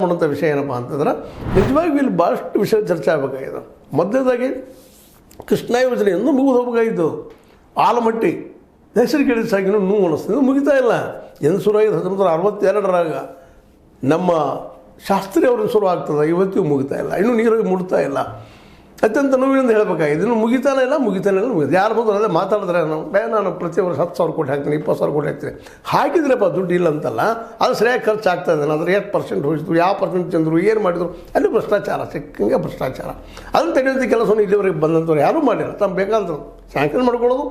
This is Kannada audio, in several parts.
ಮಾಡುವಂಥ ವಿಷಯ ಏನಪ್ಪ ಅಂತಂದ್ರೆ ನಿಜವಾಗಿ ಇಲ್ಲಿ ಭಾಳಷ್ಟು ವಿಷಯ ಚರ್ಚೆ ಆಗಬೇಕಾಗಿದೆ. ಮೊದಲನೇದಾಗಿ ಕೃಷ್ಣ ಯೋಜನೆ ಎಂದು ಮುಗಿದು ಹೋಗಬೇಕಾಗಿದ್ದು ಆಲಮಟ್ಟಿ ಹೆಸರು ಕೇಳಿದ ಸಾಕಿನೂ ನೋವು ಅನ್ನಿಸ್ತದೆ, ಮುಗಿತಾ ಇಲ್ಲ. ಎಂದು ಶುರುವಾಗಿ 1962ರಾಗ ನಮ್ಮ ಶಾಸ್ತ್ರಿ ಅವ್ರನ್ನ ಶುರು ಆಗ್ತದೆ, ಇವತ್ತಿಗೂ ಮುಗಿತಾ ಇಲ್ಲ, ಇನ್ನೂ ನೀರಿಗೆ ಮುಡ್ತಾ ಇಲ್ಲ. ಅತ್ಯಂತ ನೋವಿನಿಂದ ಹೇಳಬೇಕಾಗಿದೆ, ಇನ್ನು ಮುಗಿತಾನೆ ಇಲ್ಲ ಮುಗಿದು ಯಾರು ಬಂದು ಅದೇ ಮಾತಾಡಿದ್ರೆ ನಾನು ಪ್ರತಿ ವರ್ಷ 10,000 ಕೋಟಿ ಹಾಕ್ತೀನಿ, 20,000 ಕೋಟಿ ಹಾಕ್ತೀನಿ. ಹಾಕಿದ್ರಪ್ಪ ದುಡ್ಡು ಇಲ್ಲ ಅಂತಲ್ಲ, ಅದು ಸರಿಯಾಗಿ ಖರ್ಚು ಆಗ್ತಾ ಇದ್ದಾನೆ, ಅದ್ರ ಎಷ್ಟು ಪರ್ಸೆಂಟ್ ಹೋಯಿತು, ಯಾವ ಪರ್ಸೆಂಟ್ ಚಂದ್ರು, ಏನು ಮಾಡಿದ್ರು, ಅಲ್ಲಿ ಭ್ರಷ್ಟಾಚಾರ ಸಿಕ್ಕಂಗೆ ಭ್ರಷ್ಟಾಚಾರ. ಅದನ್ನು ತಡೆಯುವಂಥ ಕೆಲಸವನ್ನು ಇಲ್ಲಿವರೆಗೆ ಬಂದಂಥವ್ರು ಯಾರೂ ಮಾಡಿಲ್ಲ. ತಮ್ಮ ಬೇಕಾದ್ರು ಸ್ಯಾಂಕ್ಷನ್ ಮಾಡ್ಕೊಳ್ಳೋದು,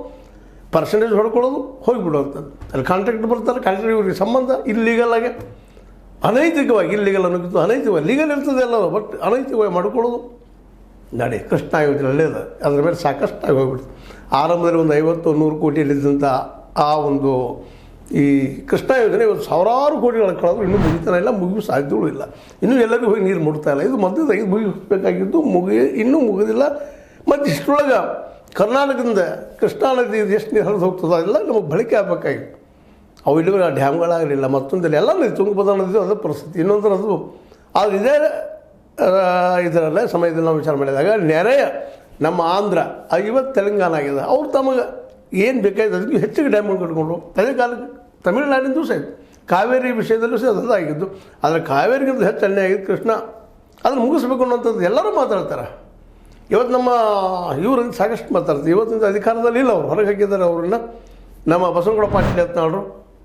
ಪರ್ಸೆಂಟೇಜ್ ಹೊಡ್ಕೊಳ್ಳೋದು, ಹೋಗಿಬಿಡುವಂಥದ್ದು. ಅಲ್ಲಿ ಕಾಂಟ್ರಾಕ್ಟ್ ಬರ್ತಾರೆ, ಕಾಂಟ್ರಾಕ್ಟ್ ಇವ್ರಿಗೆ ಸಂಬಂಧ ಇಲ್ಲೀಗಲಾಗೆ ಅನೈತಿಕವಾಗಿ, ಇಲ್ಲಿಗಲ್ ಅನ್ನೋಕ್ಕಿಂತ ಅನೈತಿಕವಾಗಿ, ಲೀಗಲ್ ಇರ್ತದೆ ಎಲ್ಲ, ಬಟ್ ಅನೈತಿಕವಾಗಿ ಮಾಡ್ಕೊಳ್ಳೋದು ನಡೆ. ಕೃಷ್ಣ ಯೋಜನೆ ಇದೆ, ಅದರ ಮೇಲೆ ಸಾಕಷ್ಟಾಗಿ ಹೋಗ್ಬಿಡ್ತು. ಆರಂಭದಲ್ಲಿ ಒಂದು 50-100 ಕೋಟಿಯಲ್ಲಿದ್ದಂಥ ಆ ಒಂದು ಈ ಕೃಷ್ಣ ಯೋಜನೆ ಇವತ್ತು ಸಾವಿರಾರು ಕೋಟಿಗಳು ಕಳೆದ್ರು ಇನ್ನೂ ಮುಗಿತಾನೆ ಇಲ್ಲ, ಮುಗಿಯೋ ಸಾಧ್ಯತೆಗಳು ಇಲ್ಲ. ಇನ್ನೂ ಎಲ್ಲರಿಗೂ ಹೋಗಿ ನೀರು ಮುಟ್ತಾ ಇಲ್ಲ. ಇದು ಮೊದಲದಾಗಿ ಮುಗಿಸಬೇಕಾಗಿದ್ದು ಇನ್ನೂ ಮುಗಿದಿಲ್ಲ. ಮತ್ತು ಇಷ್ಟರೊಳಗೆ ಕರ್ನಾಟಕದಿಂದ ಕೃಷ್ಣಾ ನದಿ ಎಷ್ಟು ನೀರು ಹರಿದು ಹೋಗ್ತದೆ ಅದೆಲ್ಲ ನಮಗೆ ಬಳಕೆ ಆಗಬೇಕಾಗಿತ್ತು. ಅವು ಇಲ್ಲಿವರೆ ಡ್ಯಾಮ್ಗಳಾಗಲಿಲ್ಲ, ಮತ್ತೊಂದಲ್ಲಿ ಎಲ್ಲ ನದಿ ತುಂಗಭದ್ರಾ ನದಿ ಅದೇ ಪರಿಸ್ಥಿತಿ. ಇನ್ನೊಂದರ ಅದು ಆದರೆ ಇದೇ ಇದರಲ್ಲೇ ಸಮಯದಲ್ಲಿ ನಾವು ವಿಚಾರ ಮಾಡಿದಾಗ ನೆರೆಯ ನಮ್ಮ ಆಂಧ್ರ, ಇವತ್ತು ತೆಲಂಗಾಣ ಆಗಿದೆ, ಅವ್ರು ತಮಗೆ ಏನು ಬೇಕಾಗಿದೆ ಅದಕ್ಕೆ ಹೆಚ್ಚಿಗೆ ಡ್ಯಾಮ್ಗಳು ಕಟ್ಕೊಂಡ್ರು. ಅದೇ ಕಾಲಕ್ಕೆ ತಮಿಳುನಾಡಿನ ಸಹ ಕಾವೇರಿ ವಿಷಯದಲ್ಲೂ ಸಹ ಅದು ಆಗಿದ್ದು. ಆದರೆ ಕಾವೇರಿಗಿಂತ ಹೆಚ್ಚು ಅನ್ಯಾಯ ಆಗಿದ್ದು ಕೃಷ್ಣ. ಅದನ್ನು ಮುಗಿಸ್ಬೇಕು ಅನ್ನೋಂಥದ್ದು ಎಲ್ಲರೂ ಮಾತಾಡ್ತಾರೆ. ಇವತ್ತು ನಮ್ಮ ಇವರಿಂದ ಸಾಕಷ್ಟು ಮಾತಾಡ್ತಾರೆ. ಇವತ್ತಿನ ಅಧಿಕಾರದಲ್ಲಿ ಇಲ್ಲ, ಅವ್ರು ಹೊರಗೆ ಹಾಕಿದ್ದಾರೆ ಅವ್ರನ್ನ. ನಮ್ಮ ಬಸವನಗೌಡ ಪಾಟೀಲ್ ಯತ್ನಾಳರು